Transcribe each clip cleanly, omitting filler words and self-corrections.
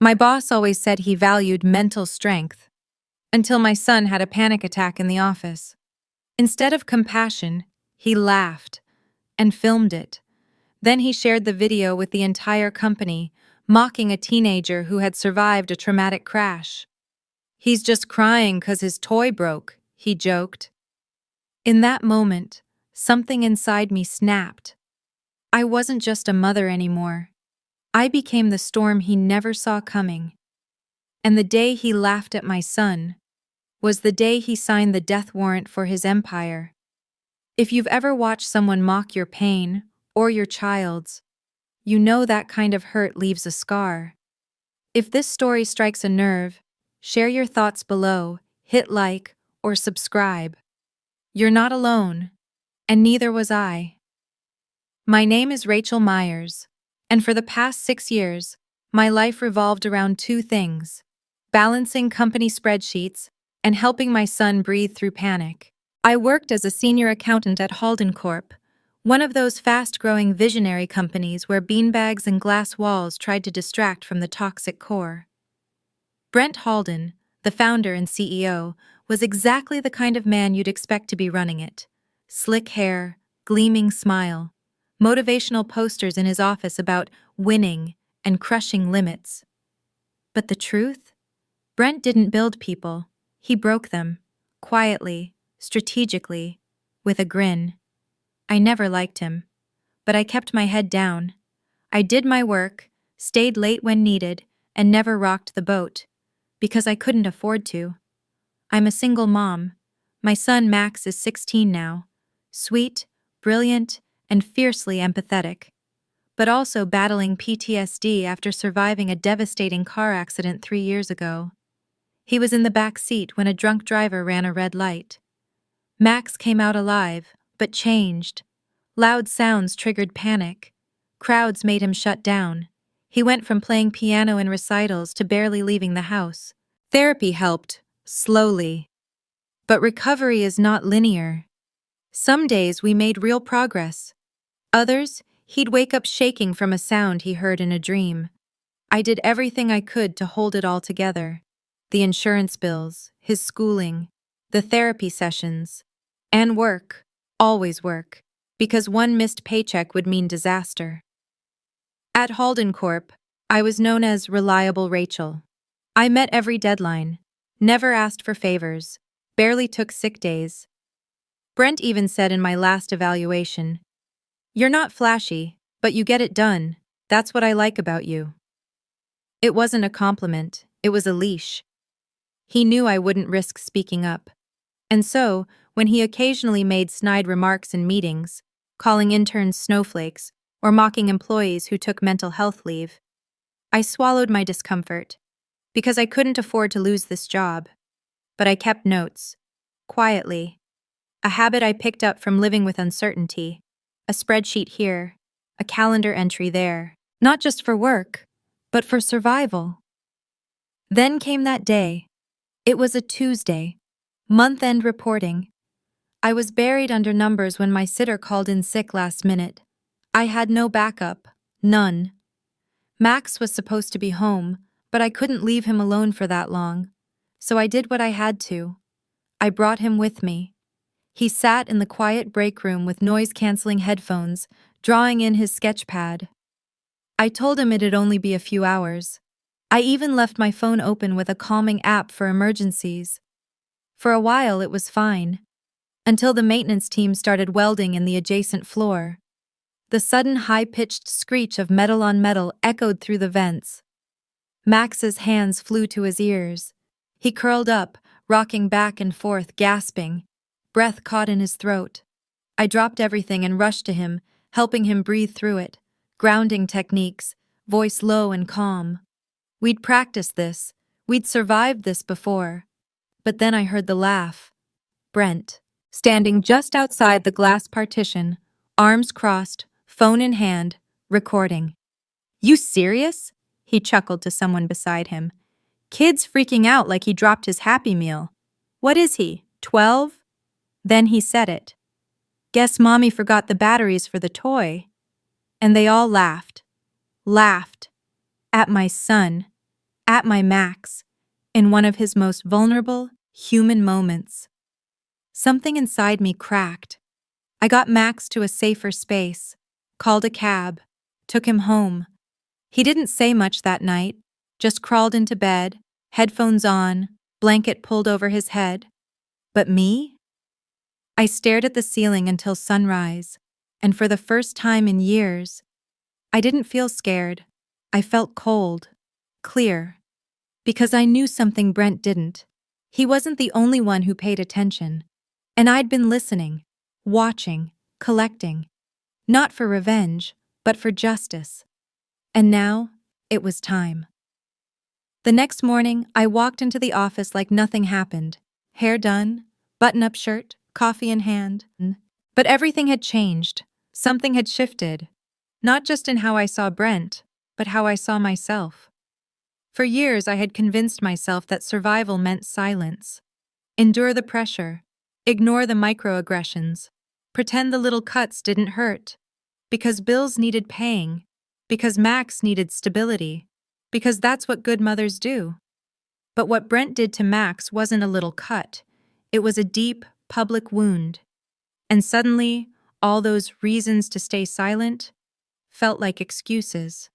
My boss always said he valued mental strength, until my son had a panic attack in the office. Instead of compassion, he laughed and filmed it. Then he shared the video with the entire company, mocking a teenager who had survived a traumatic crash. "He's just crying 'cause his toy broke," he joked. In that moment, something inside me snapped. I wasn't just a mother anymore. I became the storm he never saw coming. And the day he laughed at my son was the day he signed the death warrant for his empire. If you've ever watched someone mock your pain, or your child's, you know that kind of hurt leaves a scar. If this story strikes a nerve, share your thoughts below, hit like, or subscribe. You're not alone, and neither was I. My name is Rachel Myers, and for the past 6 years, my life revolved around two things: balancing company spreadsheets and helping my son breathe through panic. I worked as a senior accountant at Halden Corp, one of those fast-growing visionary companies where beanbags and glass walls tried to distract from the toxic core. Brent Halden, the founder and CEO, was exactly the kind of man you'd expect to be running it. Slick hair, gleaming smile, motivational posters in his office about winning and crushing limits. But the truth? Brent didn't build people. He broke them, quietly, strategically, with a grin. I never liked him, but I kept my head down. I did my work, stayed late when needed, and never rocked the boat, because I couldn't afford to. I'm a single mom. My son Max is 16 now, sweet, brilliant, and fiercely empathetic, but also battling PTSD after surviving a devastating car accident 3 years ago. He was in the back seat when a drunk driver ran a red light. Max came out alive, but changed. Loud sounds triggered panic. Crowds made him shut down. He went from playing piano in recitals to barely leaving the house. Therapy helped, slowly. But recovery is not linear. Some days we made real progress. Others, he'd wake up shaking from a sound he heard in a dream. I did everything I could to hold it all together. The insurance bills, his schooling, the therapy sessions, and work, always work, because one missed paycheck would mean disaster. At Halden Corp, I was known as Reliable Rachel. I met every deadline, never asked for favors, barely took sick days. Brent even said in my last evaluation, "You're not flashy, but you get it done. That's what I like about you." It wasn't a compliment, it was a leash. He knew I wouldn't risk speaking up. And so, when he occasionally made snide remarks in meetings, calling interns snowflakes or mocking employees who took mental health leave, I swallowed my discomfort, because I couldn't afford to lose this job. But I kept notes, quietly, a habit I picked up from living with uncertainty, a spreadsheet here, a calendar entry there, not just for work, but for survival. Then came that day. It was a Tuesday, month-end reporting. I was buried under numbers when my sitter called in sick last minute. I had no backup, none. Max was supposed to be home, but I couldn't leave him alone for that long, so I did what I had to. I brought him with me. He sat in the quiet break room with noise-canceling headphones, drawing in his sketch pad. I told him it'd only be a few hours. I even left my phone open with a calming app for emergencies. For a while it was fine, until the maintenance team started welding in the adjacent floor. The sudden high-pitched screech of metal on metal echoed through the vents. Max's hands flew to his ears. He curled up, rocking back and forth, gasping, breath caught in his throat. I dropped everything and rushed to him, helping him breathe through it. Grounding techniques, voice low and calm. We'd practiced this. We'd survived this before. But then I heard the laugh. Brent, standing just outside the glass partition, arms crossed, phone in hand, recording. "You serious?" He chuckled to someone beside him. "Kid's freaking out like he dropped his Happy Meal. What is he, 12? Then he said it. "Guess Mommy forgot the batteries for the toy." And they all laughed. Laughed. At my son. at my max, in one of his most vulnerable, human moments. Something inside me cracked. I got Max to a safer space, called a cab, took him home. He didn't say much that night, just crawled into bed, headphones on, blanket pulled over his head. But me? I stared at the ceiling until sunrise, and for the first time in years, I didn't feel scared. I felt cold, clear, because I knew something Brent didn't. He wasn't the only one who paid attention, and I'd been listening, watching, collecting, not for revenge, but for justice. And now, it was time. The next morning, I walked into the office like nothing happened. Hair done, button-up shirt, coffee in hand. But everything had changed. Something had shifted. Not just in how I saw Brent, but how I saw myself. For years, I had convinced myself that survival meant silence. Endure the pressure. Ignore the microaggressions. Pretend the little cuts didn't hurt. Because bills needed paying. Because Max needed stability. Because that's what good mothers do. But what Brent did to Max wasn't a little cut. It was a deep, public wound. And suddenly, all those reasons to stay silent felt like excuses.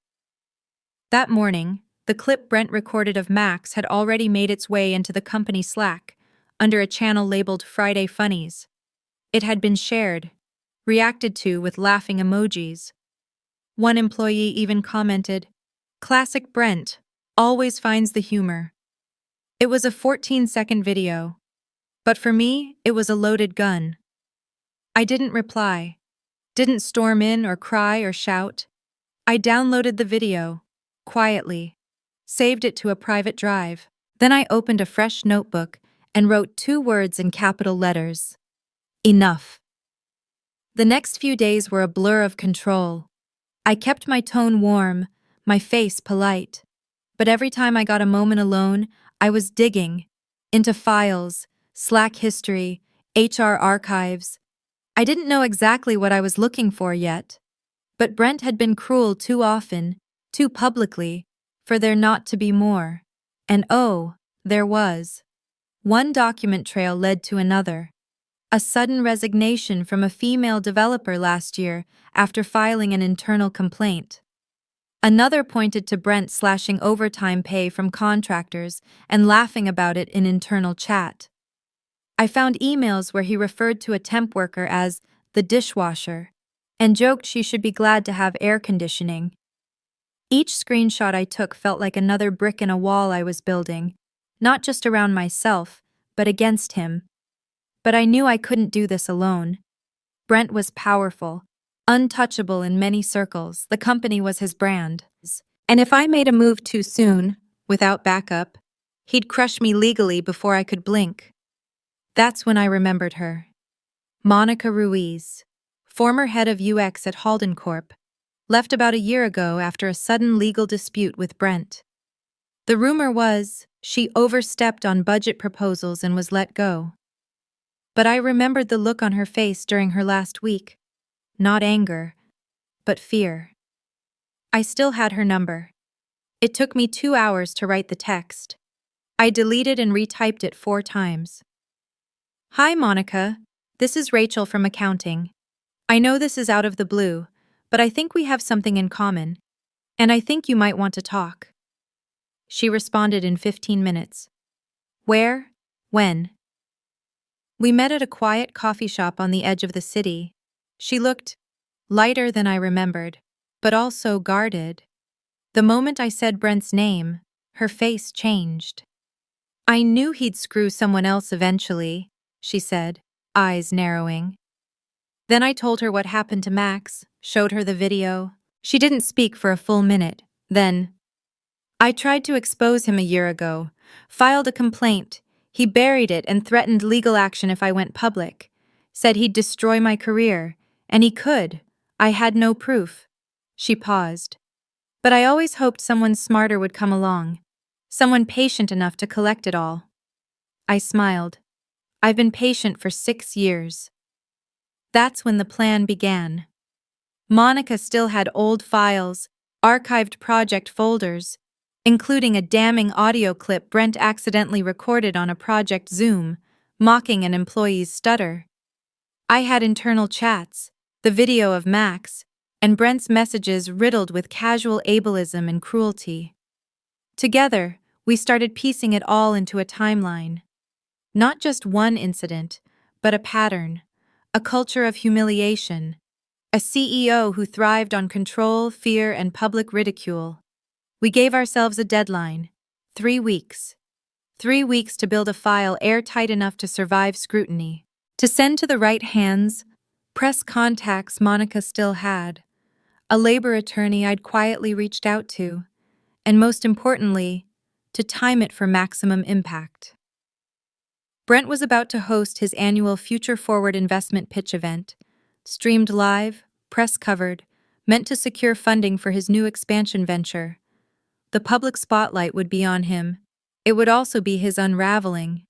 That morning, the clip Brent recorded of Max had already made its way into the company Slack, under a channel labeled Friday Funnies. It had been shared, reacted to with laughing emojis. One employee even commented, "Classic Brent, always finds the humor." It was a 14-second video, but for me, it was a loaded gun. I didn't reply, didn't storm in or cry or shout. I downloaded the video, quietly, saved it to a private drive. Then I opened a fresh notebook and wrote 2 words in capital letters. Enough. The next few days were a blur of control. I kept my tone warm, my face polite. But every time I got a moment alone, I was digging into files, Slack history, HR archives. I didn't know exactly what I was looking for yet, but Brent had been cruel too often, too publicly, for there not to be more. And oh, there was. One document trail led to another. A sudden resignation from a female developer last year after filing an internal complaint. Another pointed to Brent slashing overtime pay from contractors and laughing about it in internal chat. I found emails where he referred to a temp worker as the dishwasher and joked she should be glad to have air conditioning. Each screenshot I took felt like another brick in a wall I was building, not just around myself, but against him. But I knew I couldn't do this alone. Brent was powerful, untouchable in many circles. The company was his brand. And if I made a move too soon, without backup, he'd crush me legally before I could blink. That's when I remembered her. Monica Ruiz, former head of UX at Halden Corp, left about a year ago after a sudden legal dispute with Brent. The rumor was she overstepped on budget proposals and was let go. But I remembered the look on her face during her last week. Not anger, but fear. I still had her number. It took me 2 hours to write the text. I deleted and retyped it 4 times. Hi, Monica. This is Rachel from accounting. I know this is out of the blue, but I think we have something in common, and I think you might want to talk. She responded in 15 minutes. Where? When? We met at a quiet coffee shop on the edge of the city. She looked lighter than I remembered, but also guarded. The moment I said Brent's name, her face changed. I knew he'd screw someone else eventually, she said, eyes narrowing. Then I told her what happened to Max, showed her the video. She didn't speak for a full minute. Then, I tried to expose him a year ago, filed a complaint. He buried it and threatened legal action if I went public. Said he'd destroy my career, and he could. I had no proof. She paused. But I always hoped someone smarter would come along. Someone patient enough to collect it all. I smiled. I've been patient for 6 years. That's when the plan began. Monica still had old files, archived project folders, including a damning audio clip Brent accidentally recorded on a Project Zoom, mocking an employee's stutter. I had internal chats, the video of Max, and Brent's messages riddled with casual ableism and cruelty. Together, we started piecing it all into a timeline. Not just one incident, but a pattern, a culture of humiliation, a CEO who thrived on control, fear, and public ridicule. We gave ourselves a deadline: 3 weeks. 3 weeks to build a file airtight enough to survive scrutiny, to send to the right hands, press contacts Monica still had, a labor attorney I'd quietly reached out to, and most importantly, to time it for maximum impact. Brent was about to host his annual Future Forward investment pitch event, streamed live, press covered, meant to secure funding for his new expansion venture. The public spotlight would be on him. It would also be his unraveling.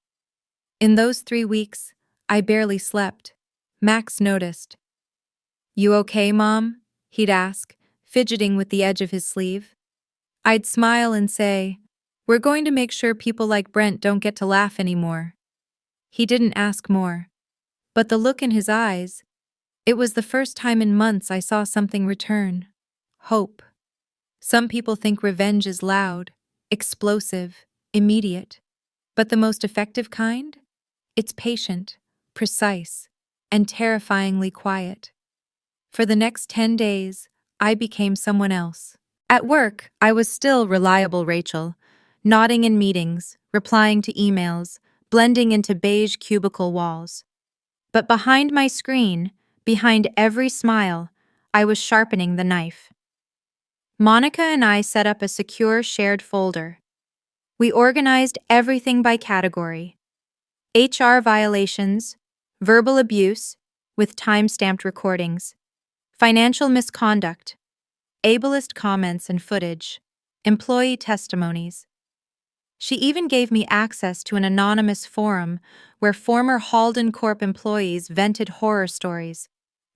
In those 3 weeks, I barely slept. Max noticed. "You okay, Mom?" he'd ask, fidgeting with the edge of his sleeve. I'd smile and say, "We're going to make sure people like Brent don't get to laugh anymore." He didn't ask more. But the look in his eyes, it was the first time in months I saw something return. Hope. Some people think revenge is loud, explosive, immediate. But the most effective kind? It's patient, precise, and terrifyingly quiet. For the next 10 days, I became someone else. At work, I was still reliable Rachel, nodding in meetings, replying to emails, blending into beige cubicle walls. But behind my screen, behind every smile, I was sharpening the knife. Monica and I set up a secure shared folder. We organized everything by category: HR violations, verbal abuse, with time-stamped recordings, financial misconduct, ableist comments and footage, employee testimonies. She even gave me access to an anonymous forum where former Halden Corp employees vented horror stories,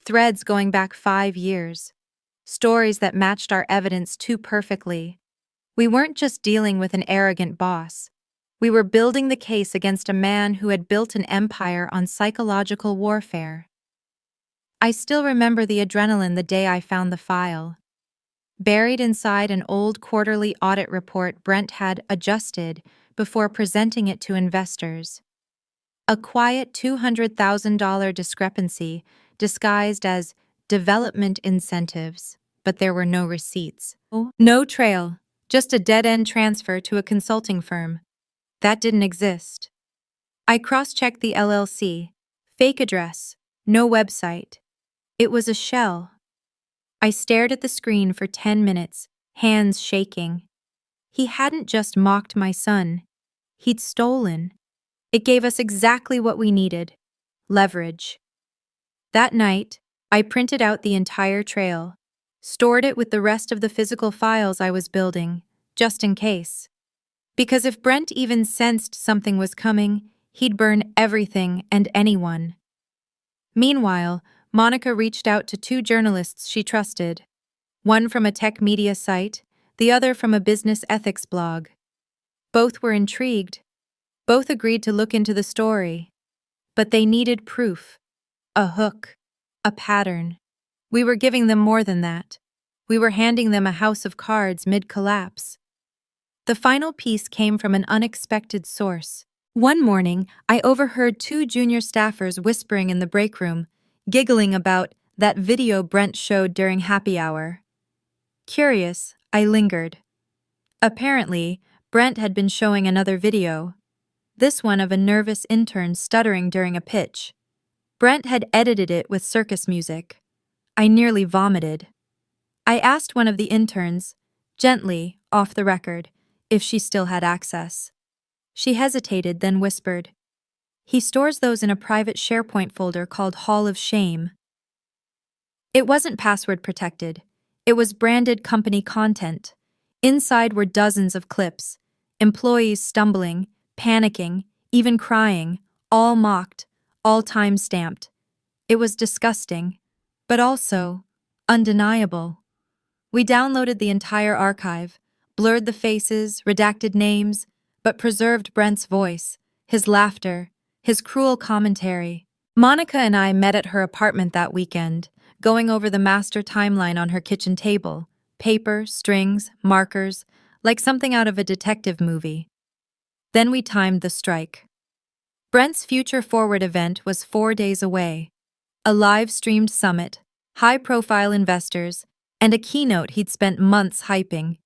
threads going back 5 years, stories that matched our evidence too perfectly. We weren't just dealing with an arrogant boss. We were building the case against a man who had built an empire on psychological warfare. I still remember the adrenaline the day I found the file. Buried inside an old quarterly audit report Brent had adjusted before presenting it to investors. A quiet $200,000 discrepancy disguised as development incentives, but there were no receipts. No trail, just a dead-end transfer to a consulting firm. That didn't exist. I cross-checked the LLC. Fake address, no website. It was a shell. I stared at the screen for 10 minutes, hands shaking. He hadn't just mocked my son. He'd stolen. It gave us exactly what we needed: leverage. That night, I printed out the entire trail, stored it with the rest of the physical files I was building, just in case. Because if Brent even sensed something was coming, he'd burn everything and anyone. Meanwhile, Monica reached out to 2 journalists she trusted, one from a tech media site, the other from a business ethics blog. Both were intrigued. Both agreed to look into the story. But they needed proof. A hook. A pattern. We were giving them more than that. We were handing them a house of cards mid-collapse. The final piece came from an unexpected source. One morning, I overheard 2 junior staffers whispering in the break room, giggling about that video Brent showed during happy hour. Curious, I lingered. Apparently, Brent had been showing another video, this one of a nervous intern stuttering during a pitch. Brent had edited it with circus music. I nearly vomited. I asked one of the interns, gently, off the record, if she still had access. She hesitated, then whispered, "He stores those in a private SharePoint folder called Hall of Shame." It wasn't password protected. It was branded company content. Inside were dozens of clips, employees stumbling, panicking, even crying, all mocked, all time-stamped. It was disgusting, but also undeniable. We downloaded the entire archive, blurred the faces, redacted names, but preserved Brent's voice, his laughter, his cruel commentary. Monica and I met at her apartment that weekend, going over the master timeline on her kitchen table, paper, strings, markers, like something out of a detective movie. Then we timed the strike. Brent's Future Forward event was 4 days away. A live-streamed summit, high-profile investors, and a keynote he'd spent months hyping.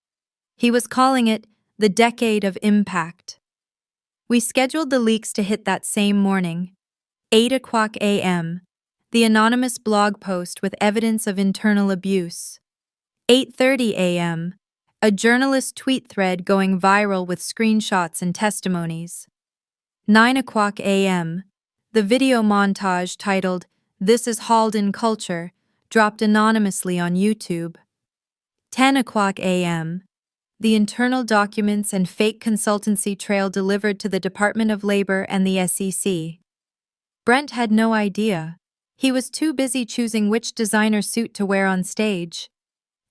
He was calling it the Decade of Impact. We scheduled the leaks to hit that same morning, 8 o'clock a.m., the anonymous blog post with evidence of internal abuse. 8:30 a.m., a journalist tweet thread going viral with screenshots and testimonies. 9 o'clock a.m., the video montage titled "This is Halden Culture" dropped anonymously on YouTube. 10 o'clock a.m., the internal documents and fake consultancy trail delivered to the Department of Labor and the SEC. Brent had no idea. He was too busy choosing which designer suit to wear on stage.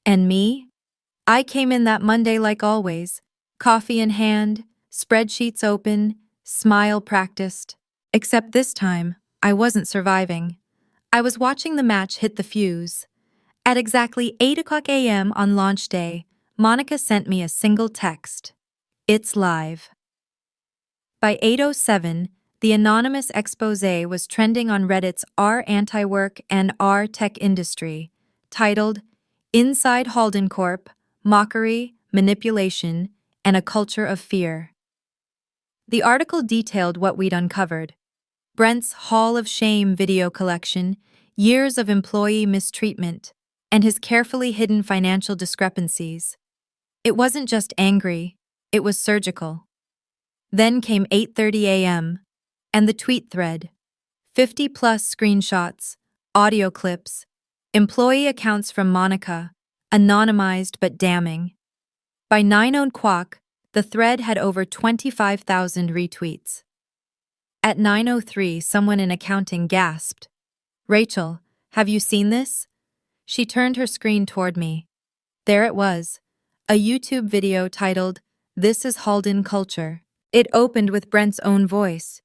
And me? I came in that Monday like always, coffee in hand, spreadsheets open, smile practiced. Except this time, I wasn't surviving. I was watching the match hit the fuse. At exactly 8 o'clock a.m. on launch day, Monica sent me a single text. "It's live." By 8:07, the anonymous exposé was trending on Reddit's r anti-work and r tech industry, titled "Inside Halden Corp, Mockery, Manipulation, and a Culture of Fear." The article detailed what we'd uncovered: Brent's Hall of Shame video collection, years of employee mistreatment, and his carefully hidden financial discrepancies. It wasn't just angry, it was surgical. Then came 8:30 a.m., and the tweet thread. 50-plus screenshots, audio clips, employee accounts from Monica, anonymized but damning. By 9 o'clock, the thread had over 25,000 retweets. At 9:03, someone in accounting gasped, "Rachel, have you seen this?" She turned her screen toward me. There it was, a YouTube video titled, "This is Halden Culture." It opened with Brent's own voice.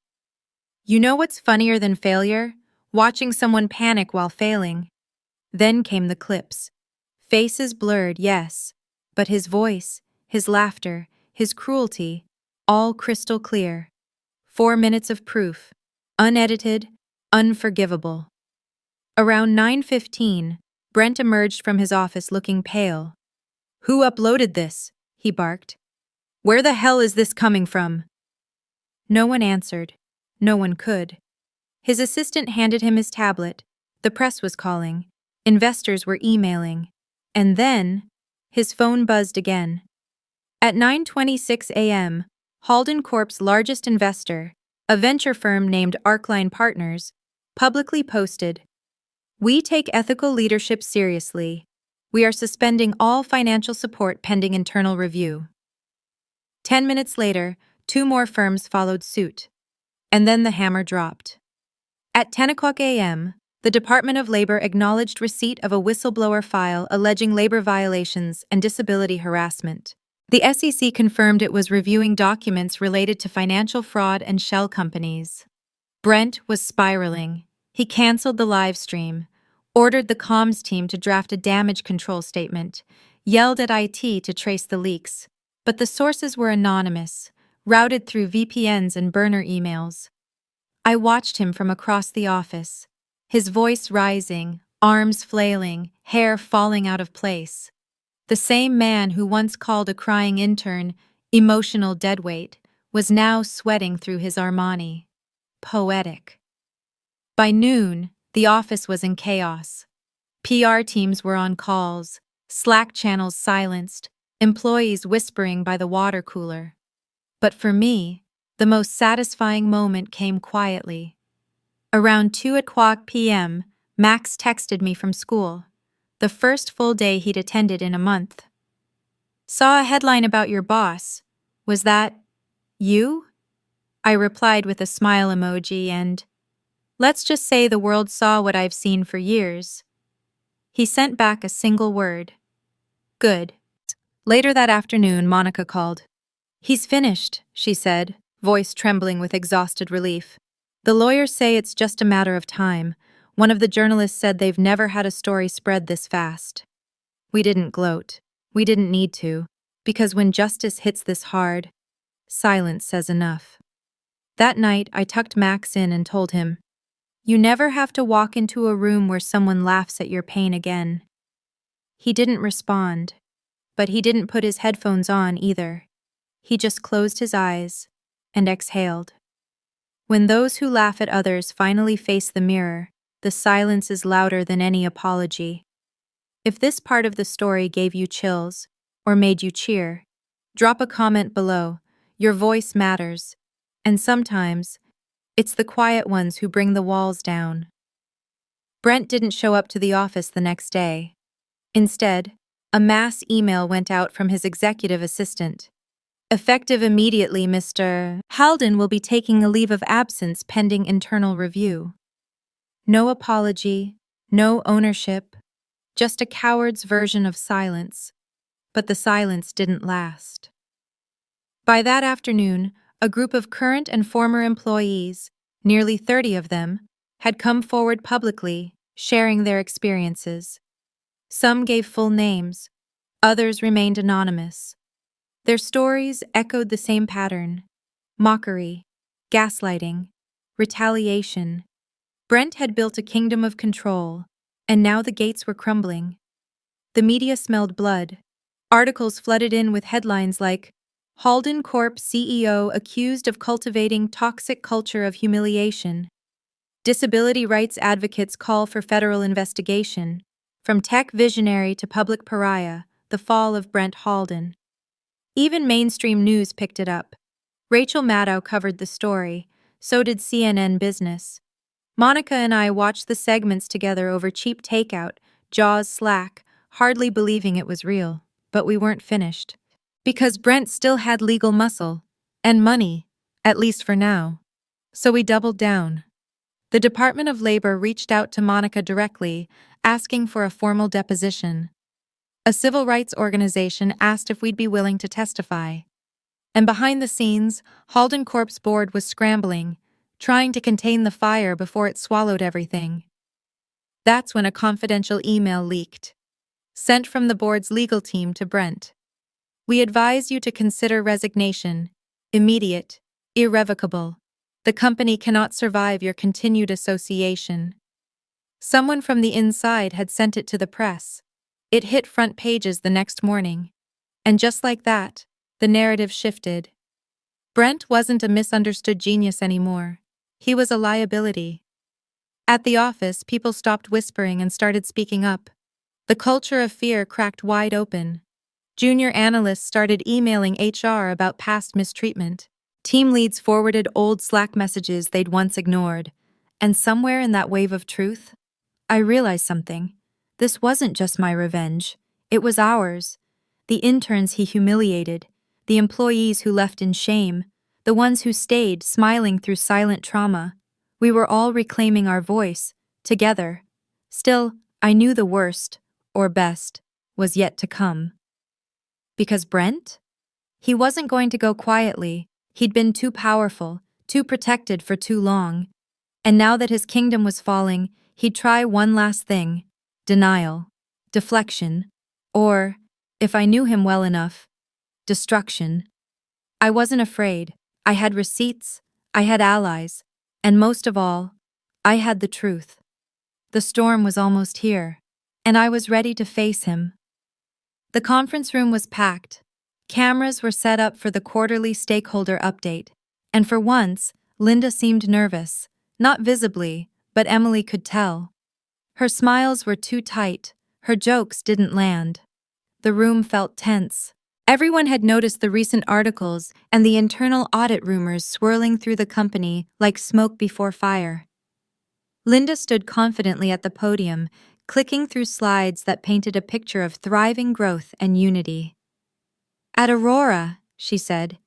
"You know what's funnier than failure? Watching someone panic while failing." Then came the clips. Faces blurred, yes, but his voice, his laughter, his cruelty, all crystal clear. 4 minutes of proof, unedited, unforgivable. Around 9:15, Brent emerged from his office looking pale. "Who uploaded this?" he barked. "Where the hell is this coming from?" No one answered. No one could. His assistant handed him his tablet. The press was calling. Investors were emailing. And then, his phone buzzed again. At 9:26 a.m., Halden Corp's largest investor, a venture firm named Arcline Partners, publicly posted, "We take ethical leadership seriously. We are suspending all financial support pending internal review." 10 minutes later, 2 more firms followed suit. And then the hammer dropped. At 10 o'clock a.m., the Department of Labor acknowledged receipt of a whistleblower file alleging labor violations and disability harassment. The SEC confirmed it was reviewing documents related to financial fraud and shell companies. Brent was spiraling. He canceled the live stream, ordered the comms team to draft a damage control statement, yelled at IT to trace the leaks. But the sources were anonymous, routed through VPNs and burner emails. I watched him from across the office, his voice rising, arms flailing, hair falling out of place. The same man who once called a crying intern emotional deadweight was now sweating through his Armani. Poetic. By noon, the office was in chaos. PR teams were on calls, Slack channels silenced, employees whispering by the water cooler. But for me, the most satisfying moment came quietly. Around 2 o'clock p.m., Max texted me from school, the first full day he'd attended in a month. "Saw a headline about your boss. Was that you?" I replied with a smile emoji and, "Let's just say the world saw what I've seen for years." He sent back a single word. "Good." Later that afternoon, Monica called. "He's finished," she said, voice trembling with exhausted relief. "The lawyers say it's just a matter of time. One of the journalists said they've never had a story spread this fast." We didn't gloat. We didn't need to, because when justice hits this hard, silence says enough. That night, I tucked Max in and told him, "You never have to walk into a room where someone laughs at your pain again." He didn't respond, but he didn't put his headphones on either. He just closed his eyes and exhaled. When those who laugh at others finally face the mirror, the silence is louder than any apology. If this part of the story gave you chills or made you cheer, drop a comment below. Your voice matters, and sometimes it's the quiet ones who bring the walls down. Brent didn't show up to the office the next day. Instead, a mass email went out from his executive assistant. "Effective immediately, Mr. Halden will be taking a leave of absence pending internal review." No apology, no ownership, just a coward's version of silence. But the silence didn't last. By that afternoon, a group of current and former employees, nearly 30 of them, had come forward publicly, sharing their experiences. Some gave full names, others remained anonymous. Their stories echoed the same pattern: mockery, gaslighting, retaliation. Brent had built a kingdom of control, and now the gates were crumbling. The media smelled blood. Articles flooded in with headlines like, "Halden Corp CEO accused of cultivating toxic culture of humiliation." Disability rights advocates call for federal investigation. From tech visionary to public pariah, the fall of Brent Halden. Even mainstream news picked it up. Rachel Maddow covered the story, so did CNN Business. Monica and I watched the segments together over cheap takeout, jaws slack, hardly believing it was real. But we weren't finished. Because Brent still had legal muscle. And money, at least for now. So we doubled down. The Department of Labor reached out to Monica directly, asking for a formal deposition. A civil rights organization asked if we'd be willing to testify. And behind the scenes, Halden Corp's board was scrambling, trying to contain the fire before it swallowed everything. That's when a confidential email leaked, sent from the board's legal team to Brent. "We advise you to consider resignation, immediate, irrevocable. The company cannot survive your continued association." Someone from the inside had sent it to the press. It hit front pages the next morning. And just like that, the narrative shifted. Brent wasn't a misunderstood genius anymore. He was a liability. At the office, people stopped whispering and started speaking up. The culture of fear cracked wide open. Junior analysts started emailing HR about past mistreatment. Team leads forwarded old Slack messages they'd once ignored. And somewhere in that wave of truth, I realized something. This wasn't just my revenge. It was ours. The interns he humiliated, the employees who left in shame, the ones who stayed, smiling through silent trauma. We were all reclaiming our voice, together. Still, I knew the worst, or best, was yet to come. Because Brent? He wasn't going to go quietly. He'd been too powerful, too protected for too long. And now that his kingdom was falling, he'd try one last thing: denial, deflection, or, if I knew him well enough, destruction. I wasn't afraid. I had receipts, I had allies, and most of all, I had the truth. The storm was almost here, and I was ready to face him. The conference room was packed. Cameras were set up for the quarterly stakeholder update, and for once, Linda seemed nervous, not visibly, but Emily could tell. Her smiles were too tight, her jokes didn't land. The room felt tense. Everyone had noticed the recent articles and the internal audit rumors swirling through the company like smoke before fire. Linda stood confidently at the podium, clicking through slides that painted a picture of thriving growth and unity. "At Aurora," she said,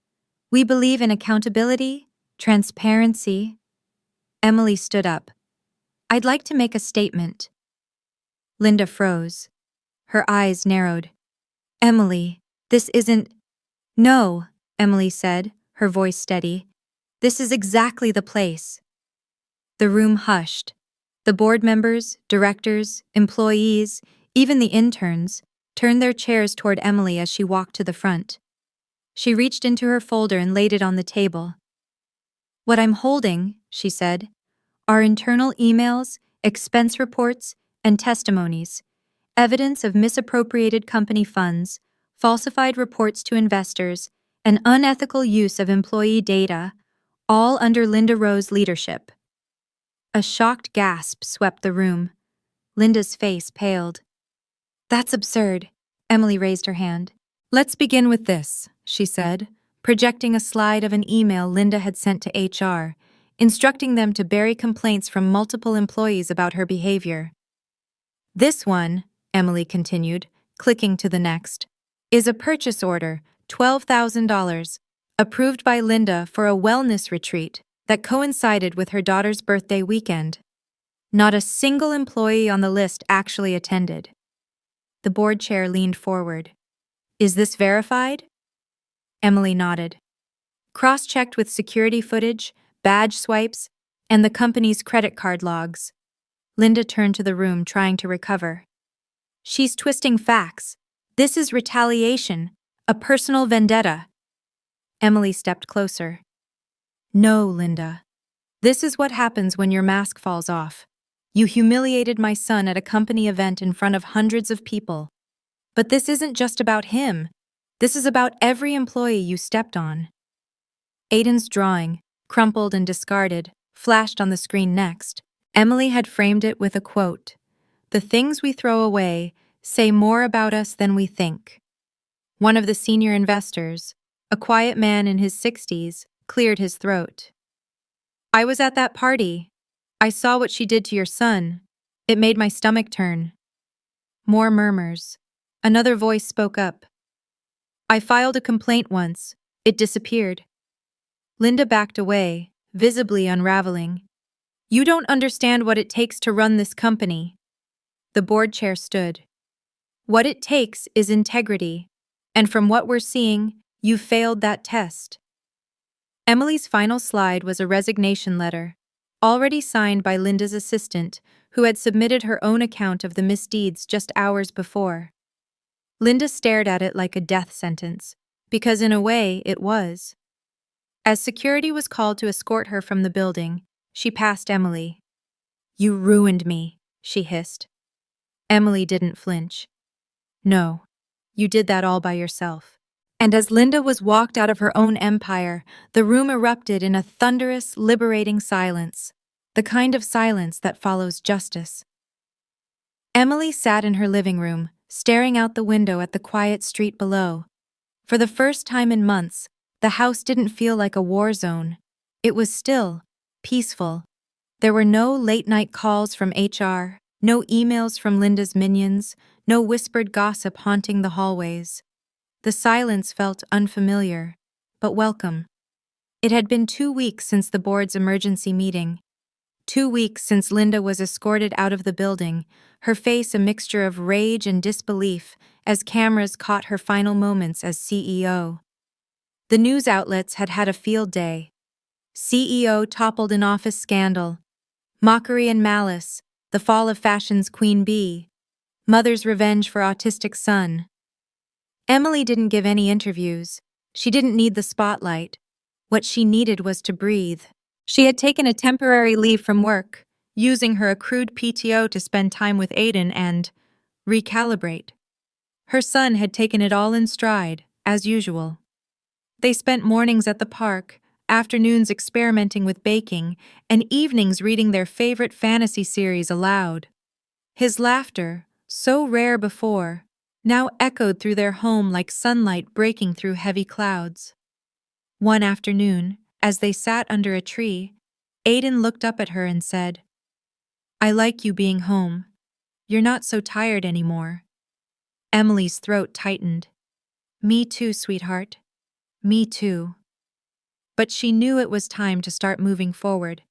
"we believe in accountability, transparency." Emily stood up. "I'd like to make a statement." Linda froze. Her eyes narrowed. "Emily, This isn't— No, Emily said, her voice steady. This is exactly the place. The room hushed. The board members, directors, employees, even the interns, turned their chairs toward Emily as she walked to the front. She reached into her folder and laid it on the table. What I'm holding, she said, are internal emails, expense reports, and testimonies, evidence of misappropriated company funds, falsified reports to investors, and unethical use of employee data, all under Linda Rowe's leadership. A shocked gasp swept the room. Linda's face paled. That's absurd. Emily raised her hand. Let's begin with this, she said, projecting a slide of an email Linda had sent to HR, instructing them to bury complaints from multiple employees about her behavior. This one, Emily continued, clicking to the next, is a purchase order, $12,000, approved by Linda for a wellness retreat that coincided with her daughter's birthday weekend. Not a single employee on the list actually attended. The board chair leaned forward. Is this verified? Emily nodded. Cross-checked with security footage, badge swipes, and the company's credit card logs. Linda turned to the room, trying to recover. She's twisting facts. This is retaliation, a personal vendetta. Emily stepped closer. No, Linda. This is what happens when your mask falls off. You humiliated my son at a company event in front of hundreds of people. But this isn't just about him. This is about every employee you stepped on. Aiden's drawing, crumpled and discarded, flashed on the screen next. Emily had framed it with a quote. The things we throw away say more about us than we think. One of the senior investors, a quiet man in his 60s, cleared his throat. I was at that party. I saw what she did to your son. It made my stomach turn. More murmurs. Another voice spoke up. I filed a complaint once. It disappeared. Linda backed away, visibly unraveling. You don't understand what it takes to run this company. The board chair stood. What it takes is integrity, and from what we're seeing, you failed that test. Emily's final slide was a resignation letter, already signed by Linda's assistant, who had submitted her own account of the misdeeds just hours before. Linda stared at it like a death sentence, because in a way it was. As security was called to escort her from the building, she passed Emily. You ruined me, she hissed. Emily didn't flinch. No, you did that all by yourself. And as Linda was walked out of her own empire, the room erupted in a thunderous, liberating silence, the kind of silence that follows justice. Emily sat in her living room, staring out the window at the quiet street below. For the first time in months, the house didn't feel like a war zone. It was still, peaceful. There were no late-night calls from HR, no emails from Linda's minions, no whispered gossip haunting the hallways. The silence felt unfamiliar, but welcome. It had been 2 weeks since the board's emergency meeting. 2 weeks since Linda was escorted out of the building, her face a mixture of rage and disbelief as cameras caught her final moments as CEO. The news outlets had had a field day. CEO toppled in office scandal. Mockery and malice, the fall of fashion's queen bee. Mother's revenge for autistic son. Emily didn't give any interviews. She didn't need the spotlight. What she needed was to breathe. She had taken a temporary leave from work, using her accrued PTO to spend time with Aiden and recalibrate. Her son had taken it all in stride, as usual. They spent mornings at the park, afternoons experimenting with baking, and evenings reading their favorite fantasy series aloud. His laughter, so rare before, now echoed through their home like sunlight breaking through heavy clouds. One afternoon, as they sat under a tree, Aiden looked up at her and said, I like you being home. You're not so tired anymore. Emily's throat tightened. Me too, sweetheart. Me too. But she knew it was time to start moving forward,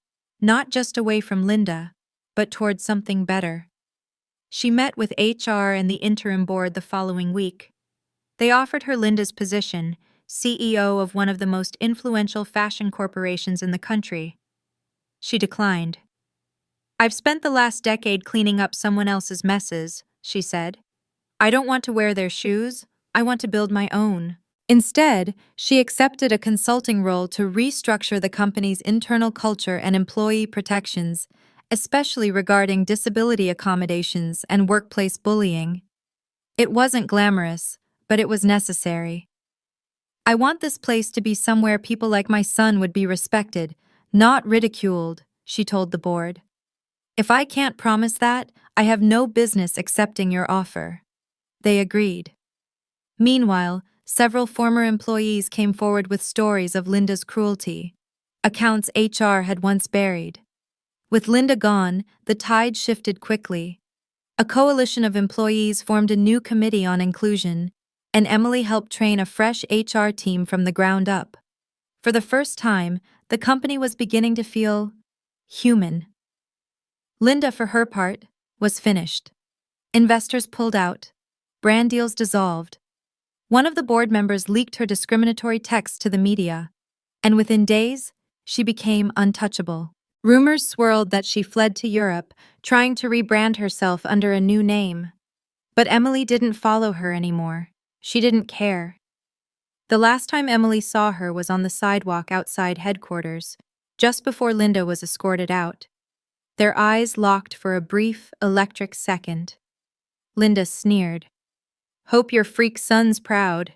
not just away from Linda, but toward something better. She met with HR and the interim board the following week. They offered her Linda's position, CEO of one of the most influential fashion corporations in the country. She declined. "I've spent the last decade cleaning up someone else's messes," she said. "I don't want to wear their shoes, I want to build my own." Instead, she accepted a consulting role to restructure the company's internal culture and employee protections, especially regarding disability accommodations and workplace bullying. It wasn't glamorous, but it was necessary. "I want this place to be somewhere people like my son would be respected, not ridiculed," she told the board. "If I can't promise that, I have no business accepting your offer." They agreed. Meanwhile, several former employees came forward with stories of Linda's cruelty, accounts HR had once buried. With Linda gone, the tide shifted quickly. A coalition of employees formed a new committee on inclusion, and Emily helped train a fresh HR team from the ground up. For the first time, the company was beginning to feel human. Linda, for her part, was finished. Investors pulled out. Brand deals dissolved. One of the board members leaked her discriminatory text to the media, and within days, she became untouchable. Rumors swirled that she fled to Europe, trying to rebrand herself under a new name. But Emily didn't follow her anymore. She didn't care. The last time Emily saw her was on the sidewalk outside headquarters, just before Linda was escorted out. Their eyes locked for a brief, electric second. Linda sneered. "Hope your freak son's proud."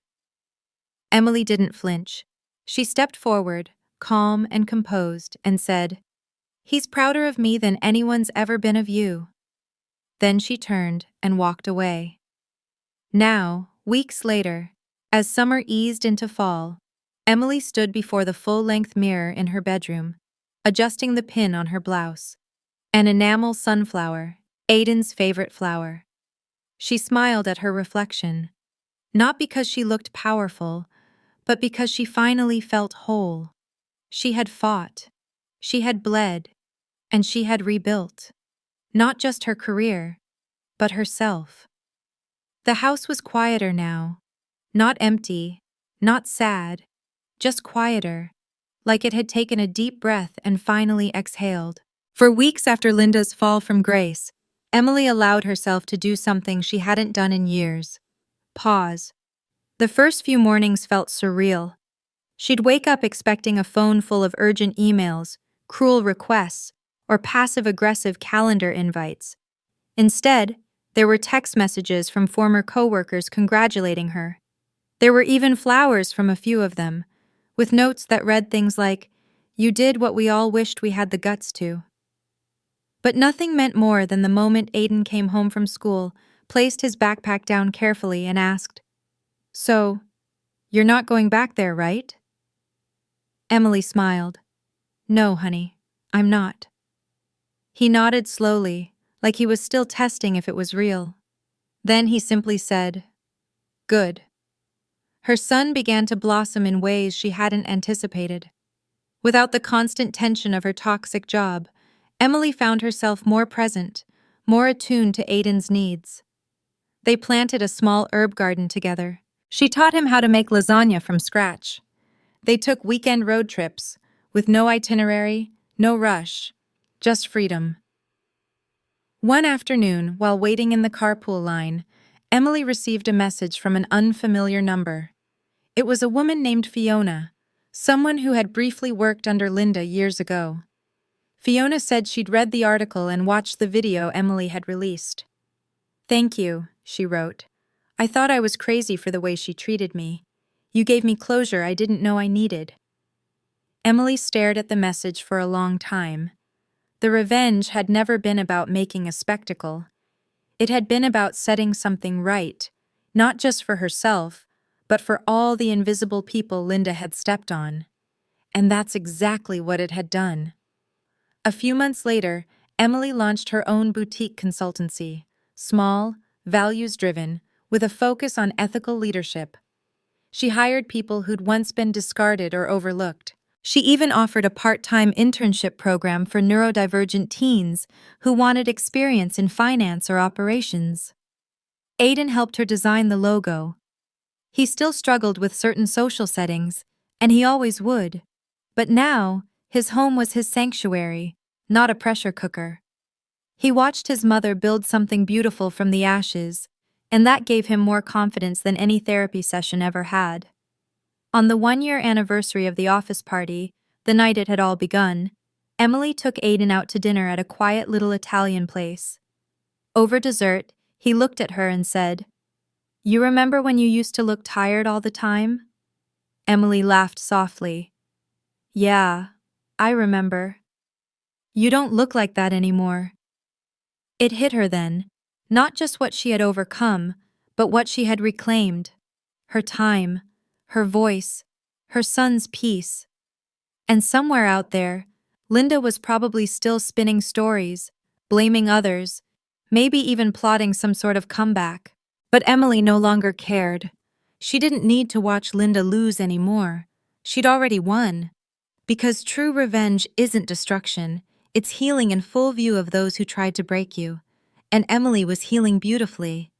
Emily didn't flinch. She stepped forward, calm and composed, and said, "He's prouder of me than anyone's ever been of you." Then she turned and walked away. Now, weeks later, as summer eased into fall, Emily stood before the full-length mirror in her bedroom, adjusting the pin on her blouse. An enamel sunflower, Aiden's favorite flower. She smiled at her reflection, not because she looked powerful, but because she finally felt whole. She had fought, she had bled, and she had rebuilt. Not just her career, but herself. The house was quieter now, not empty, not sad, just quieter, like it had taken a deep breath and finally exhaled. For weeks after Linda's fall from grace, Emily allowed herself to do something she hadn't done in years. Pause. The first few mornings felt surreal. She'd wake up expecting a phone full of urgent emails, cruel requests, or passive-aggressive calendar invites. Instead, there were text messages from former coworkers congratulating her. There were even flowers from a few of them, with notes that read things like, "You did what we all wished we had the guts to." But nothing meant more than the moment Aiden came home from school, placed his backpack down carefully, and asked, "So, you're not going back there, right?" Emily smiled. "No, honey, I'm not." He nodded slowly, like he was still testing if it was real. Then he simply said, "Good." Her son began to blossom in ways she hadn't anticipated. Without the constant tension of her toxic job, Emily found herself more present, more attuned to Aiden's needs. They planted a small herb garden together. She taught him how to make lasagna from scratch. They took weekend road trips, with no itinerary, no rush, just freedom. One afternoon, while waiting in the carpool line, Emily received a message from an unfamiliar number. It was a woman named Fiona, someone who had briefly worked under Linda years ago. Fiona said she'd read the article and watched the video Emily had released. "Thank you," she wrote. "I thought I was crazy for the way she treated me. You gave me closure I didn't know I needed." Emily stared at the message for a long time. The revenge had never been about making a spectacle. It had been about setting something right, not just for herself, but for all the invisible people Linda had stepped on. And that's exactly what it had done. A few months later, Emily launched her own boutique consultancy, small, values-driven, with a focus on ethical leadership. She hired people who'd once been discarded or overlooked. She even offered a part-time internship program for neurodivergent teens who wanted experience in finance or operations. Aiden helped her design the logo. He still struggled with certain social settings, and he always would. But now, his home was his sanctuary, not a pressure cooker. He watched his mother build something beautiful from the ashes, and that gave him more confidence than any therapy session ever had. On the 1-year anniversary of the office party, the night it had all begun, Emily took Aiden out to dinner at a quiet little Italian place. Over dessert, he looked at her and said, "You remember when you used to look tired all the time?" Emily laughed softly. "Yeah, I remember. You don't look like that anymore." It hit her then, not just what she had overcome, but what she had reclaimed. Her time, her voice, her son's peace. And somewhere out there, Linda was probably still spinning stories, blaming others, maybe even plotting some sort of comeback. But Emily no longer cared. She didn't need to watch Linda lose anymore. She'd already won. Because true revenge isn't destruction, it's healing in full view of those who tried to break you. And Emily was healing beautifully.